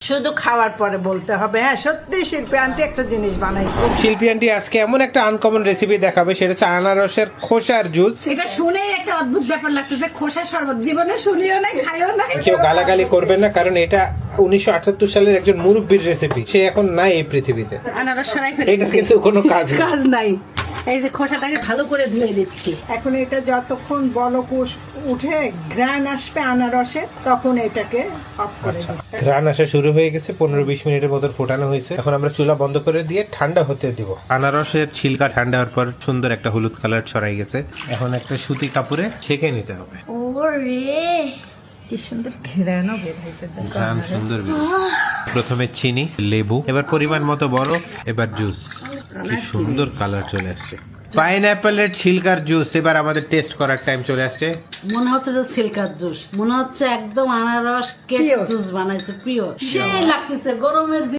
শুধু খাওয়ার পরে বলতে হবে। হ্যাঁ, সত্যি শিল্পী আন্টি একটা জিনিস বানাইছে। শিল্পী আন্টি আজকে এমন একটা আনকমন রেসিপি দেখাবে, সেটা হচ্ছে আনারসের খোসার জুস। এটা শুনেই একটা অদ্ভুত ব্যাপার লাগতেছে, খোসা শরবত জীবনে শুনিও নাই, খাইও নাই। কেউ গালাগালি করবেন না, কারণ এটা 1978 সালের একজন মুরব্বীর রেসিপি। সে এখন নাই এই পৃথিবীতে। আনারস সরাই এটা ফেলেছি, কিন্তু কোনো কাজ না। কাজ নাই। এই যে খোসাটাকে ভালো করে ধুয়ে দিচ্ছি। এখন এটা যতক্ষণ বলক উঠে ঘ্রাণ আসবে আনারসে, তখন এটাকে অফ করে দিই। ঘ্রাণ আসা শুরু হয়ে গেছে, 15-20 মিনিটের মতো ফোটানো হয়েছে। এখন আমরা চুলা বন্ধ করে দিয়ে ঠান্ডা হতে দিব। আনারসের ছিলকা ঠান্ডা হওয়ার পর সুন্দর একটা হলুদ কালার ছড়াই গেছে। এখন একটা সুতি কাপড়ে ছেঁকে নিতে হবে। ওরে কি সুন্দর ঘ্রাণও বের হয়েছে। ঘ্রাণ সুন্দর বের হয়েছে। প্রথমে চিনি, লেবু, এবার পরিমাণ মতো বরফ, এবার জুস। কি সুন্দর কালার চলে আসছে। পাইনঅ্যাপেলের ছিলকার জুস এবার আমাদের টেস্ট করার টাইম চলে আসছে। মনে হচ্ছে যে সিল্কার জুস, মনে হচ্ছে একদম আনারস কেক Pure। জুস বানাইছে, প্রিয় সেই লাগতেছে গরমের